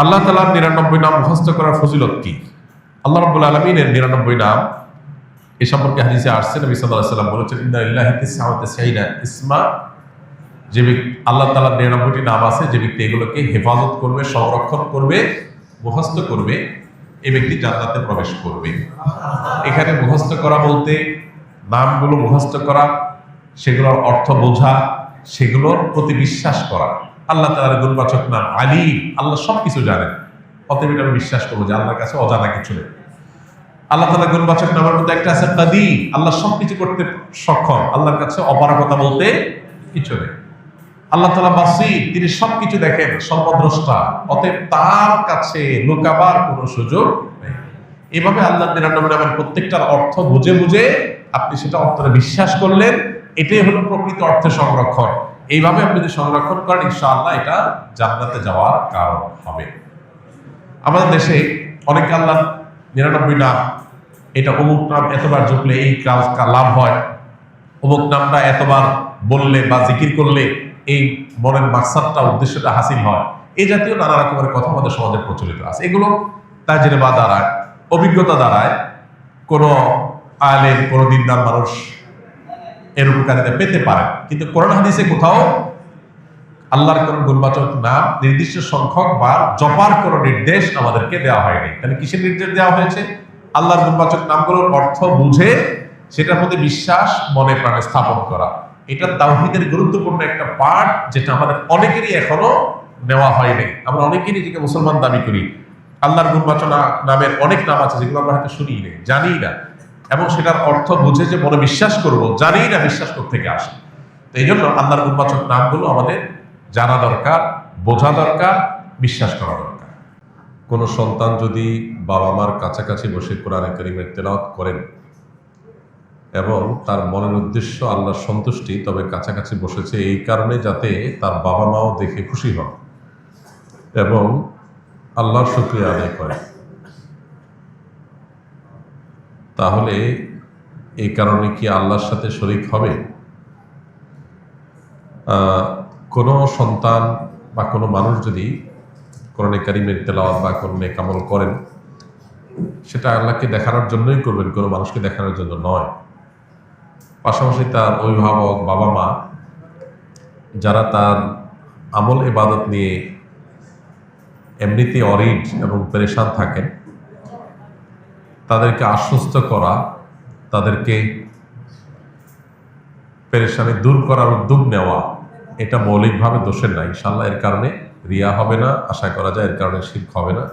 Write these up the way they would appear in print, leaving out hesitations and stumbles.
আল্লাহ তাআলার 99 নাম মুখস্থ করার ফজিলত কি? আল্লাহ রাব্বুল আলামিনের 99 নাম এ সম্পর্কে হাদিসে আসছে, নবী সাল্লাল্লাহু আলাইহি ওয়াসাল্লাম বলেছেন, ইন্না লিল্লাহি তিসআওয়া তিসঈনা ইসমা, যে আল্লাহ তাআলার 99টি নাম আছে, যে ব্যক্তি এগুলোকে হেফাজত করবে, সংরক্ষণ করবে, মুখস্থ করবে, এই ব্যক্তি জান্নাতে প্রবেশ করবে। এখানে মুখস্থ করা বলতে নামগুলো মুখস্থ করা, সেগুলোর অর্থ বোঝা, সেগুলোর প্রতি বিশ্বাস করা। আল্লাহ তাআলার গুণবাচক নাম আলীম, আল্লাহ সবকিছু জানেন, অতএব এটা আমি বিশ্বাস করবো যে আল্লাহর কাছে অজানা কিছু নেই। আল্লাহ তাআলার গুণবাচক নামের মধ্যে একটা আছে কাদির, আল্লাহ সবকিছু করতে সক্ষম, আল্লাহর কাছে অপারগতা বলতে কিছু নেই। আল্লাহ তাআলা বাসীর, তিনি সবকিছু দেখেন, সর্বদ্রষ্টা, অতএব তার কাছে লুকাবার কোনো সুযোগ নেই। এভাবে আল্লাহ 99 নামের প্রত্যেকটার অর্থ বুঝে বুঝে আপনি সেটা অন্তরে বিশ্বাস করলেন, এটাই হলো প্রকৃত অর্থে সংরক্ষণ। এইভাবে আপনি যদি সংরক্ষণ করেন, ইনশাআল্লাহ এটা জান্নাতে যাওয়ার কারণ হবে। আমাদের দেশে অনেক আল্লাহ 99 নাম, এটা অমুক নাম এতবার জপলে এই কাজ লাভ হয়, অমুক নামটা এতবার বললে বা জিকির করলে এই মনের মাকসাদটা, উদ্দেশ্যটা হাসিল হয়, এই জাতীয় নানা রকমের কথা আমাদের সমাজে প্রচলিত আছে। এগুলো তাজরিবা দ্বারায়, অভিজ্ঞতা দ্বারায় কোনো আলেম, কোনো দিনদার মানুষ এর উপকারিতা পেতে পারে, কিন্তু কোরআন হাদিসে কোথাও আল্লাহর কোন গুণবাচক নাম নির্দিষ্ট সংখ্যক বার জপার কোনো নির্দেশ আমাদেরকে দেওয়া হয়নি। তাহলে কিসের নির্দেশ দেওয়া হয়েছে? আল্লাহর গুণবাচক নামগুলোর অর্থ বুঝে সেটার প্রতি বিশ্বাস মনে প্রাণে স্থাপন করা। এটা তাওহীদের গুরুত্বপূর্ণ একটা পার্ট, যেটা আমাদের অনেকেরই এখনো নেওয়া হয়নি। আমরা অনেকেই নিজেকে মুসলমান দাবি করি, আল্লাহর গুণবাচক নামের অনেক নাম আছে যেগুলো আমরা হয়তো শুনি না, জানি না, এবং সেটার অর্থ বুঝে যে মনে বিশ্বাস করব, জানি না বিশ্বাস থেকে আসে। তো এই জন্য আল্লাহর গুণবাচক নামগুলো আমাদের জানা দরকার, বোঝা দরকার, বিশ্বাস করা দরকার। কোনো সন্তান যদি বাবা মার কাছাকাছি বসে কোরআনে কারীমের তেলাওয়াত করেন এবং তার মনের উদ্দেশ্য আল্লাহর সন্তুষ্টি, তবে কাছাকাছি বসেছে এই কারণে যাতে তার বাবা মাও দেখে খুশি হন এবং আল্লাহর শুকরিয়া আদায় করে, তাহলে এই কারণে কি আল্লাহর সাথে শরীক হবে? কোনো সন্তান বা কোনো মানুষ যদি কোরআনে কারীমের তেলাওয়াত বা কোনো নেক আমল করেন, সেটা আল্লাহকে দেখানোর জন্যই করবেন, কোনো মানুষকে দেখানোর জন্য নয়। পাশাপাশি তার অভিভাবক, বাবা মা, যারা তার আমল ইবাদত নিয়ে এমনিতে অরিড এবং পেরেশান থাকেন, তাদেরকে আশ্বস্ত করা, তাদেরকে পেরেশানি দূর করার উদ্যোগ নেওয়া, এটা মৌলিকভাবে দোষের না। ইনশাআল্লাহ এর কারণে রিয়া হবে না, আশা করা যায় এর কারণে শিরক হবে না।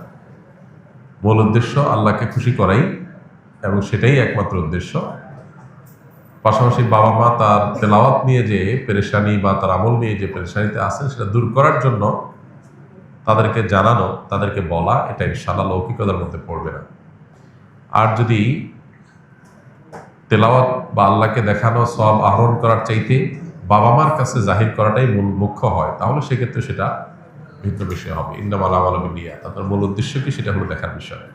মূল উদ্দেশ্য আল্লাহকে খুশি করাই, এবং সেটাই একমাত্র উদ্দেশ্য। পাশাপাশি বাবা মা তার তেলাওয়াত নিয়ে যে পেরেশানি বা তার আমল নিয়ে যে পেরেশানিতে আছেন, সেটা দূর করার জন্য তাদেরকে জানানো, তাদেরকে বলা, এটা ইনশাআল্লাহ লৌকিকতার মধ্যে পড়বে না। আর যদি তেলাওয়াত বা আল্লাহকে দেখানো সওয়াব আহরণ করার চাইতে বাবা মার কাছে জাহির করাটাই মুখ্য হয়, তাহলে সেক্ষেত্রে সেটা ভিন্ন বিষয় হবে। ইন্নামাল আমালু বিন্নিয়াত, আপনার মূল উদ্দেশ্য কি সেটা হলো দেখার বিষয়।